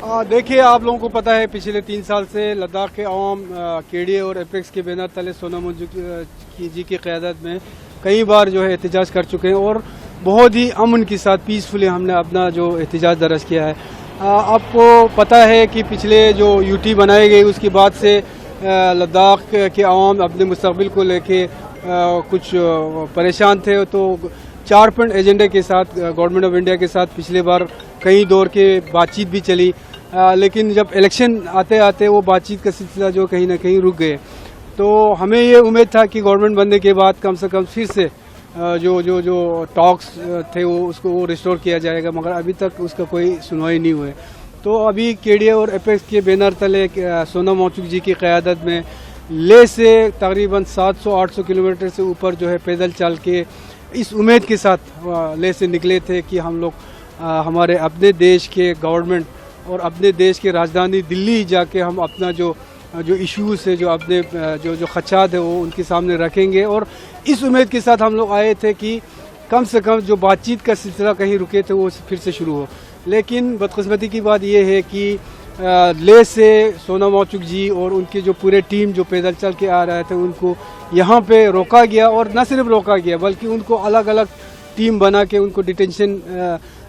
देखिए, आप लोगों को पता है पिछले 3 साल से लद्दाख के अवाम केडीए और एपेक्स के बैनर तले सोनम वांगचुक जी की क़यादत में कई बार जो है एहतजाज कर चुके हैं और बहुत ही अमन के साथ पीसफुली हमने अपना जो एहतजाज दर्ज किया है। आपको पता है कि पिछले जो यूटी बनाई गई उसके बाद से लद्दाख के अवाम अपने मुस्तकबिल को लेके कुछ परेशान थे, तो 4 पॉइंट एजेंडे के साथ गवर्नमेंट ऑफ इंडिया के साथ पिछले बार कई दौर के बातचीत भी चली, लेकिन जब इलेक्शन आते आते वो बातचीत का सिलसिला जो कहीं ना कहीं रुक गए। तो हमें ये उम्मीद था कि गवर्नमेंट बनने के बाद कम से कम फिर से जो टॉक्स थे वो रिस्टोर किया जाएगा, मगर अभी तक उसका कोई सुनवाई नहीं हुई। तो अभी केडीए और एपेक्स के बैनर तले सोनम वांगचुक जी की क़यादत में ले से तकरीबन 700-800 किलोमीटर से ऊपर जो है पैदल चल के इस उम्मीद के साथ ले से निकले थे कि हम लोग हमारे अपने देश के गवर्नमेंट और अपने देश की राजधानी दिल्ली जाके हम अपना जो इश्यूज़ है, जो अपने जो खदशात है वो उनके सामने रखेंगे। और इस उम्मीद के साथ हम लोग आए थे कि कम से कम जो बातचीत का सिलसिला कहीं रुके थे वो फिर से शुरू हो। लेकिन बदकिस्मती की बात यह है कि ले से सोनम वांगचुक जी और उनकी जो पूरे टीम जो पैदल चल के आ रहे थे उनको यहाँ पे रोका गया, और न सिर्फ रोका गया बल्कि उनको अलग अलग टीम बना के उनको डिटेंशन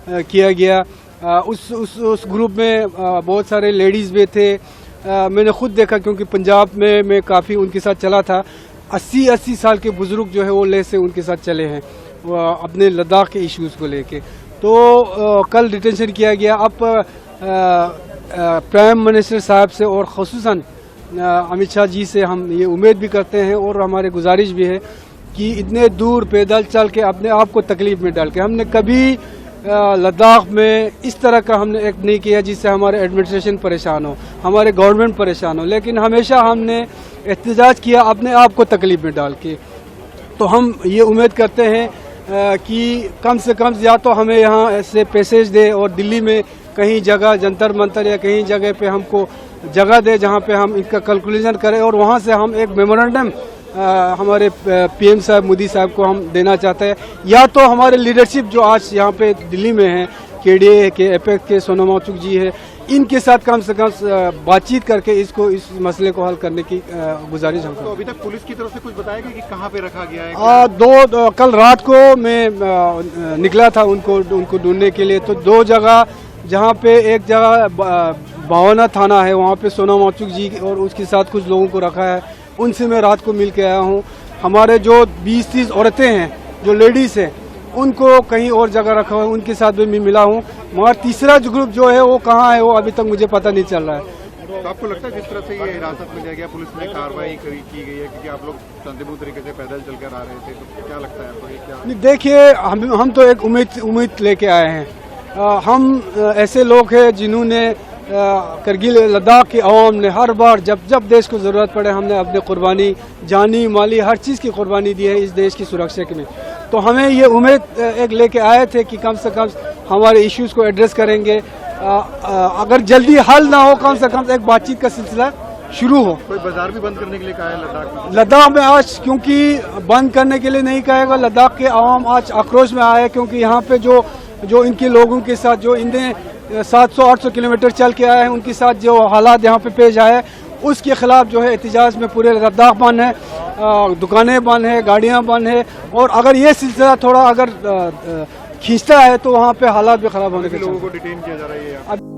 किया गया। उस ग्रुप में बहुत सारे लेडीज़ भी थे। मैंने खुद देखा क्योंकि पंजाब में मैं काफ़ी उनके साथ चला था। 80 साल के बुज़ुर्ग जो है वो ले से उनके साथ चले हैं अपने लद्दाख के इश्यूज़ को लेके। तो कल डिटेंशन किया गया। अब प्राइम मिनिस्टर साहब से और ख़ुसूसन अमित शाह जी से हम ये उम्मीद भी करते हैं और हमारे गुजारिश भी है कि इतने दूर पैदल चल के अपने आप को तकलीफ़ में डाल के हमने कभी लद्दाख में इस तरह का हमने एक्ट नहीं किया जिससे हमारे एडमिनिस्ट्रेशन परेशान हो, हमारे गवर्नमेंट परेशान हो, लेकिन हमेशा हमने एहतजाज किया अपने आप को तकलीफ़ में डाल के। तो हम ये उम्मीद करते हैं कि कम से कम या तो हमें यहाँ ऐसे पैसेज दे और दिल्ली में कहीं जगह जंतर मंतर या कहीं जगह पे हमको जगह दे जहाँ पे हम इनका कैलकुलेशन करें और वहाँ से हम एक मेमोरेंडम हमारे पीएम साहब मोदी साहब को हम देना चाहते हैं। या तो हमारे लीडरशिप जो आज यहाँ पे दिल्ली में है, केडीए के एपेक्स के सोनम वांगचुक जी है, इनके साथ कम से कम बातचीत करके इस मसले को हल करने की गुजारिश हम। तो अभी तक पुलिस की तरफ से कुछ बताया कि कहाँ पे रखा गया है? कल रात को मैं निकला था उनको ढूंढने के लिए। तो 2 जगह, जहाँ पे एक जगह भावना थाना है, वहाँ पे सोनम वांगचुक जी और उसके साथ कुछ लोगों को रखा है, उनसे मैं रात को मिल के आया हूँ। हमारे जो 20-30 औरतें हैं, जो लेडीज़ हैं, उनको कहीं और जगह रखा हुआ है, उनके साथ भी मैं मिला हूँ। मगर तीसरा जो ग्रुप जो है वो कहाँ है वो अभी तक मुझे पता नहीं चल रहा है। तो आपको लगता है जिस तरह से ये हिरासत में लिया गया, पुलिस ने कार्रवाई की गई है क्योंकि आप लोग शांतिपूर्ण तरीके से पैदल चलकर आ रहे थे, तो क्या लगता है आपको ये क्या? नहीं, देखिए, हम तो एक उम्मीद लेके आए हैं। हम ऐसे लोग हैं जिन्होंने करगिल लद्दाख के अवाम ने हर बार जब देश को ज़रूरत पड़े हमने अपने कुर्बानी, जानी माली हर चीज़ की कुर्बानी दी है इस देश की सुरक्षा के में। तो हमें ये उम्मीद एक लेके आए थे कि कम से कम हमारे इश्यूज़ को एड्रेस करेंगे। अगर जल्दी हल ना हो, कम से कम एक बातचीत का सिलसिला शुरू हो। कोई बाजार भी बंद करने के लिए कहा है लद्दाख में? आज क्योंकि बंद करने के लिए नहीं कहेगा, लद्दाख के अवाम आज आक्रोश में आए क्योंकि यहाँ पे जो इनके लोगों के साथ जो इन्हें 700-800 किलोमीटर चल के आए हैं, उनके साथ जो हालात यहाँ पे पेश आए उसके खिलाफ जो है एहतजाज में पूरे लद्दाख बंद है, दुकानें बंद है, गाड़ियाँ बंद है। और अगर ये सिलसिला थोड़ा अगर खींचता है तो वहाँ पे हालात भी ख़राब होने के लोगों को डिटेन किया जा रहा है।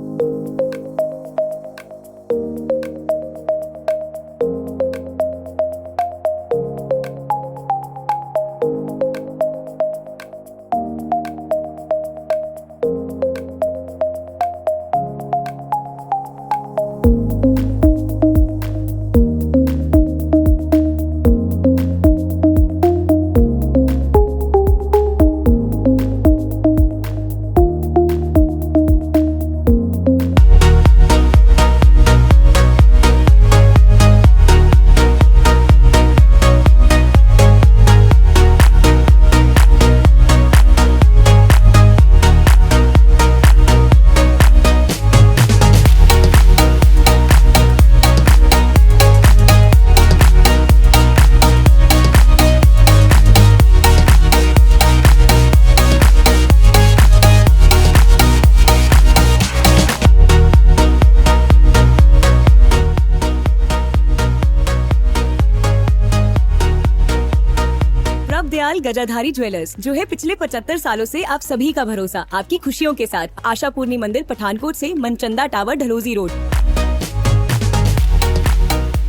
गजाधारी ज्वेलर्स, जो है पिछले 75 सालों से आप सभी का भरोसा, आपकी खुशियों के साथ। आशापूर्णी मंदिर, पठानकोट से Manchanda tower, Dalhousie road.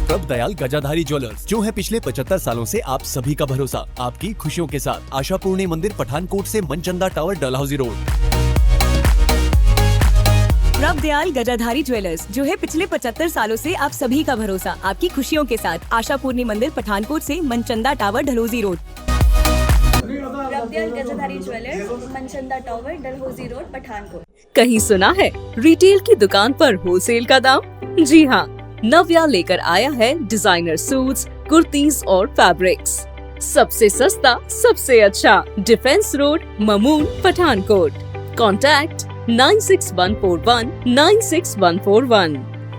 Prabh Dayal Gajadhari jewellers, जो है पिछले 75 सालों से आप सभी का भरोसा, आपकी खुशियों के साथ। आशापूर्णी मंदिर, पठानकोट से Manchanda tower, Dalhousie road. Prabh Dayal Gajadhari jewellers, जो है पिछले 75 सालों से आप सभी का भरोसा, आपकी खुशियों के साथ। आशापूर्णी मंदिर, पठानकोट से Manchanda tower, Dalhousie road. Prabh Dayal Gajadhari jewellers, Manchanda tower, Dalhousie road, Pathankot. कहीं सुना है रिटेल की दुकान पर होलसेल का दाम? जी हाँ, नव्या लेकर आया है डिजाइनर सूट्स, कुर्तीज और फैब्रिक्स। सबसे सस्ता, सबसे अच्छा, defence road, Mamun, Pathankot. Contact 96141 96141।